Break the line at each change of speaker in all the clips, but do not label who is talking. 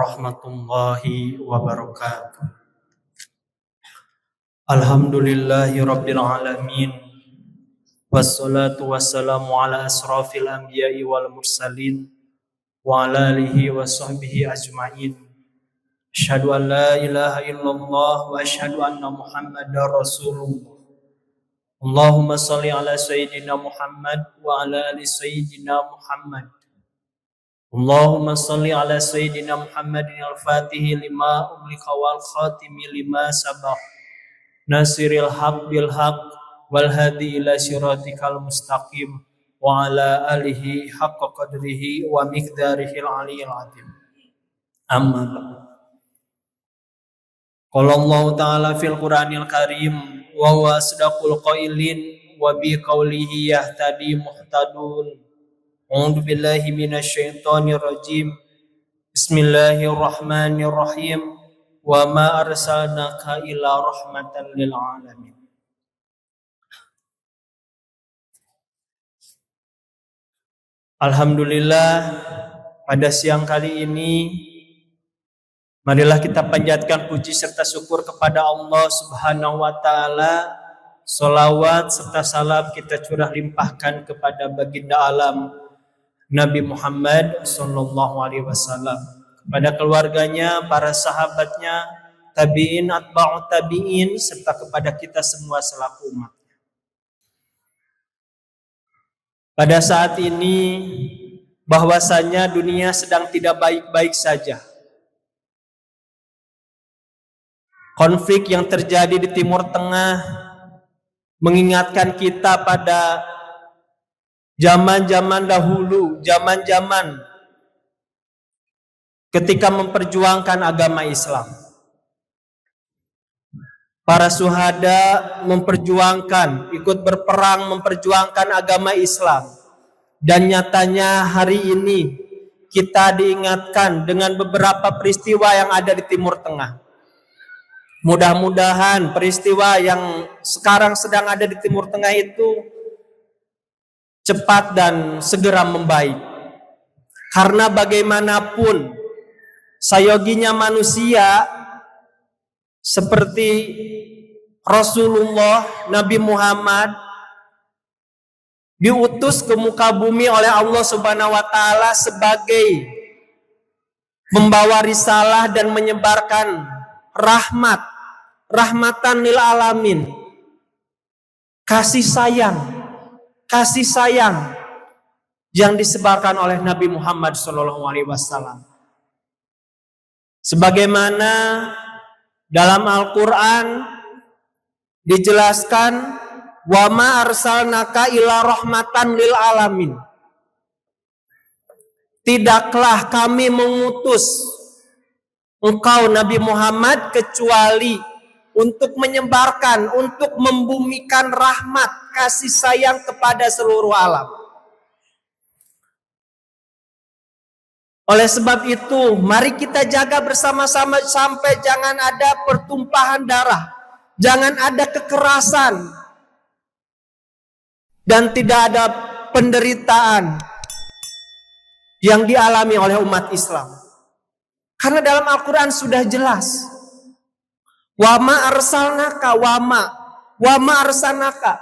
warahmatullahi wabarakatuh. Alhamdulillahi rabbil alamin. Wassalatu wassalamu ala asrafil anbiya'i wal mursalin wa ala alihi wa sahbihi ajma'in. Asyhadu an la ilaha illallah wa asyhadu anna Muhammadar Rasulullah. Allahumma shalli ala sayyidina Muhammad wa ala ali sayyidina Muhammad. Allahumma shalli ala sayyidina Muhammadin al-Fatihi lima ughliqa wal khatimi lima sabaq nasiril haq bil haq wal hadi ila siratikal mustaqim wa ala alihi haqqa qadrihi wa miqdarihil aliyyil azim. Amma ba'd. Qala Allah ta'ala fil Qur'anil Karim wa huwa asdaqul qailin wa bi qawlihi yahtadi muhtadun. A'udzu billahi minasyaitonir rajim. Bismillahirrahmanirrahim. Wa ma arsalnaka illa rahmatan lil alamin. Alhamdulillah, pada siang kali ini marilah kita panjatkan puji serta syukur kepada Allah Subhanahu wa taala. Sholawat serta salam kita curah limpahkan kepada baginda alam Nabi Muhammad sallallahu alaihi wasallam, kepada keluarganya, para sahabatnya, tabi'in, atba'ut tabi'in, serta kepada kita semua selaku umat. Pada saat ini bahwasanya dunia sedang tidak baik-baik saja. Konflik yang terjadi di Timur Tengah mengingatkan kita pada zaman-zaman dahulu, zaman-zaman ketika memperjuangkan agama Islam. Para syuhada memperjuangkan, ikut berperang memperjuangkan agama Islam. Dan nyatanya hari ini kita diingatkan dengan beberapa peristiwa yang ada di Timur Tengah. Mudah-mudahan peristiwa yang sekarang sedang ada di Timur Tengah itu cepat dan segera membaik. Karena bagaimanapun sayoginya manusia seperti Rasulullah Nabi Muhammad diutus ke muka bumi oleh Allah Subhanahu wa taala sebagai membawa risalah dan menyebarkan rahmatan lil alamin, kasih sayang yang disebarkan oleh Nabi Muhammad SAW. Sebagaimana dalam Al-Quran dijelaskan, wa ma arsalnaka illa rahmatan lil alamin. Tidaklah kami mengutus engkau Nabi Muhammad kecuali untuk menyebarkan, untuk membumikan rahmat, kasih sayang kepada seluruh alam. Oleh sebab itu, mari kita jaga bersama-sama sampai jangan ada pertumpahan darah, jangan ada kekerasan, dan tidak ada penderitaan yang dialami oleh umat Islam. Karena dalam Al-Quran sudah jelas, wa ma arsalnaka, wa ma arsalnaka,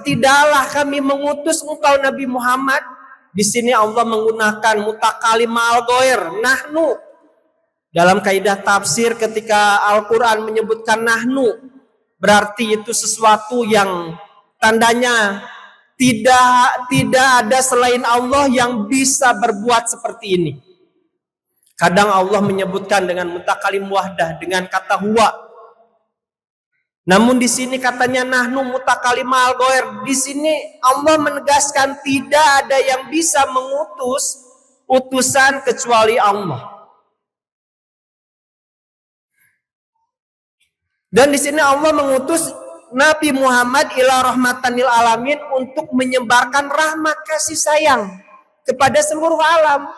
tidaklah kami mengutus engkau Nabi Muhammad. Di sini Allah menggunakan mutakalim al-ghair, nahnu. Dalam kaidah tafsir ketika Al-Quran menyebutkan nahnu, berarti itu sesuatu yang tandanya tidak ada selain Allah yang bisa berbuat seperti ini. Kadang Allah menyebutkan dengan mutakalim wahdah, dengan kata huwa. Namun di sini katanya nahnu mutakalim al-ghair. Di sini Allah menegaskan tidak ada yang bisa mengutus utusan kecuali Allah. Dan di sini Allah mengutus Nabi Muhammad ila rahmatan lil alamin untuk menyebarkan rahmat kasih sayang kepada seluruh alam.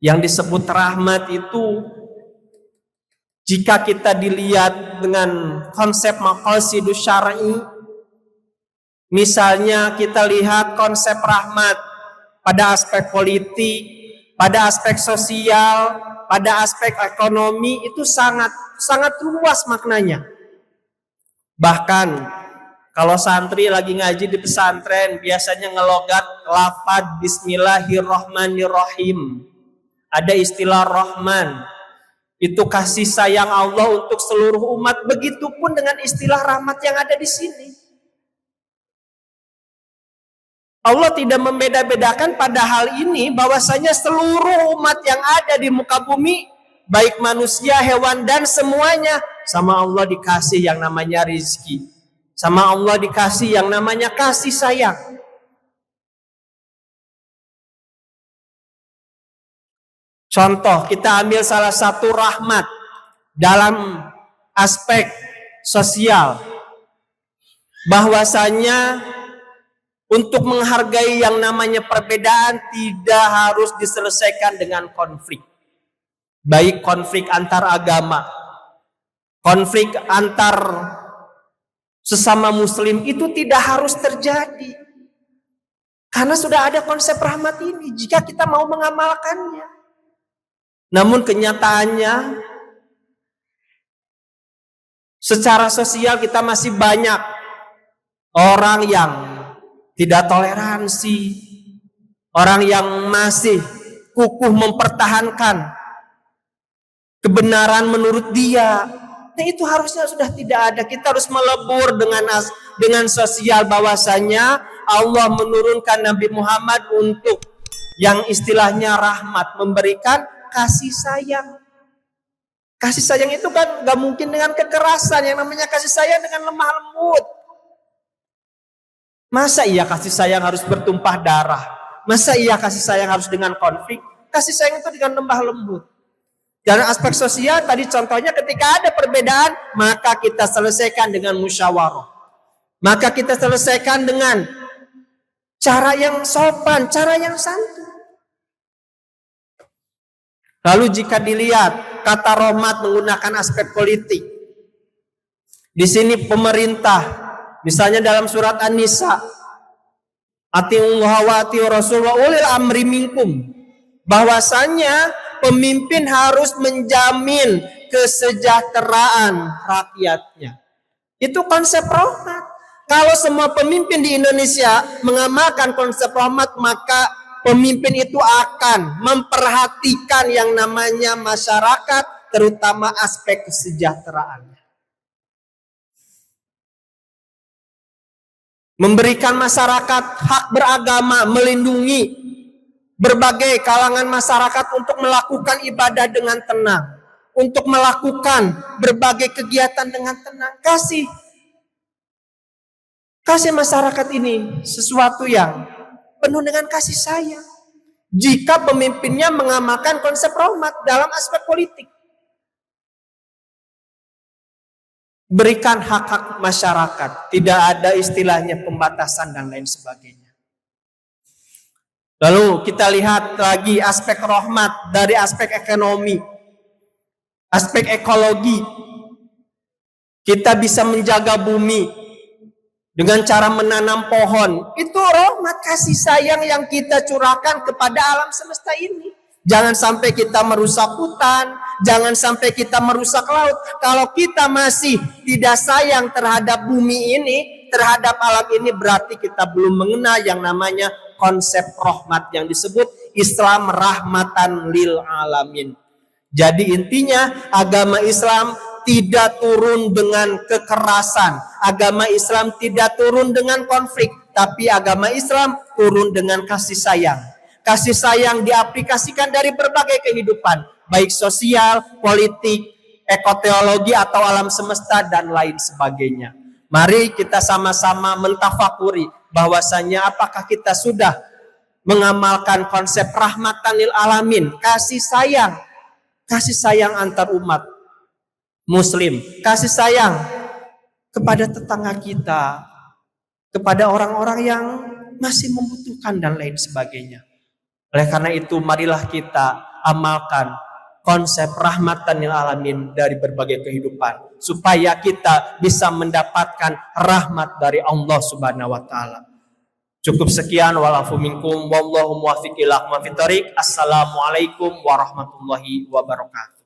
Yang disebut rahmat itu, jika kita dilihat dengan konsep maqasidus syar'i, misalnya kita lihat konsep rahmat pada aspek politik, pada aspek sosial, pada aspek ekonomi itu sangat luas maknanya. Bahkan kalau santri lagi ngaji di pesantren biasanya ngelogat lafaz Bismillahirrahmanirrahim. Ada istilah Rahman. Itu kasih sayang Allah untuk seluruh umat. Begitupun dengan istilah rahmat yang ada di sini. Allah tidak membeda-bedakan pada hal ini bahwasanya seluruh umat yang ada di muka bumi, baik manusia, hewan, dan semuanya, sama Allah dikasih yang namanya rizki. Sama Allah dikasih yang namanya kasih sayang. Contoh, kita ambil salah satu rahmat dalam aspek sosial. Bahwasanya untuk menghargai yang namanya perbedaan tidak harus diselesaikan dengan konflik. Baik konflik antar agama, konflik antar sesama muslim itu tidak harus terjadi. Karena sudah ada konsep rahmat ini jika kita mau mengamalkannya. Namun kenyataannya secara sosial kita masih banyak orang yang tidak toleransi, orang yang masih kukuh mempertahankan kebenaran menurut dia. Nah, itu harusnya sudah tidak ada. Kita harus melebur dengan sosial bahwasanya Allah menurunkan Nabi Muhammad untuk yang istilahnya rahmat, memberikan kasih sayang. Kasih sayang itu kan gak mungkin dengan kekerasan. Yang namanya kasih sayang dengan lemah lembut. Masa iya kasih sayang harus bertumpah darah? Masa iya kasih sayang harus dengan konflik? Kasih sayang itu dengan lemah lembut. Dalam aspek sosial tadi contohnya ketika ada perbedaan, maka kita selesaikan dengan musyawarah. Maka kita selesaikan dengan cara yang sopan, cara yang santun. Lalu jika dilihat kata rahmat menggunakan aspek politik. Di sini pemerintah, misalnya dalam surat An-Nisa, Atiullaha wa atiur Rasul wa ulil amri minkum, bahwasanya pemimpin harus menjamin kesejahteraan rakyatnya. Itu konsep rahmat. Kalau semua pemimpin di Indonesia mengamalkan konsep rahmat, maka pemimpin itu akan memperhatikan yang namanya masyarakat, terutama aspek kesejahteraan. Memberikan masyarakat hak beragama, melindungi berbagai kalangan masyarakat untuk melakukan ibadah dengan tenang, untuk melakukan berbagai kegiatan dengan tenang. Kasih masyarakat ini sesuatu yang penuh dengan kasih sayang. Jika pemimpinnya mengamalkan konsep rahmat dalam aspek politik, berikan hak-hak masyarakat, tidak ada istilahnya pembatasan dan lain sebagainya. Lalu kita lihat lagi aspek rahmat dari aspek ekonomi, aspek ekologi. Kita bisa menjaga bumi dengan cara menanam pohon. Itu rahmat kasih sayang yang kita curahkan kepada alam semesta ini. Jangan sampai kita merusak hutan, jangan sampai kita merusak laut. Kalau kita masih tidak sayang terhadap bumi ini, terhadap alam ini, berarti kita belum mengenal yang namanya konsep rahmat yang disebut Islam rahmatan lil alamin. Jadi intinya agama Islam tidak turun dengan kekerasan. Agama Islam tidak turun dengan konflik, tapi agama Islam turun dengan kasih sayang. Kasih sayang diaplikasikan dari berbagai kehidupan, baik sosial, politik, ekoteologi atau alam semesta dan lain sebagainya. Mari kita sama-sama mentafakuri bahwasanya apakah kita sudah mengamalkan konsep rahmatan lil alamin, kasih sayang antar umat muslim, kasih sayang kepada tetangga kita, kepada orang-orang yang masih membutuhkan dan lain sebagainya. Oleh karena itu marilah kita amalkan konsep rahmatan lil alamin dari berbagai kehidupan supaya kita bisa mendapatkan rahmat dari Allah Subhanahu wa taala. Cukup sekian, walafu minkum wallahu muwaffiq ila aqwamit thoriq. Assalamualaikum warahmatullahi wabarakatuh.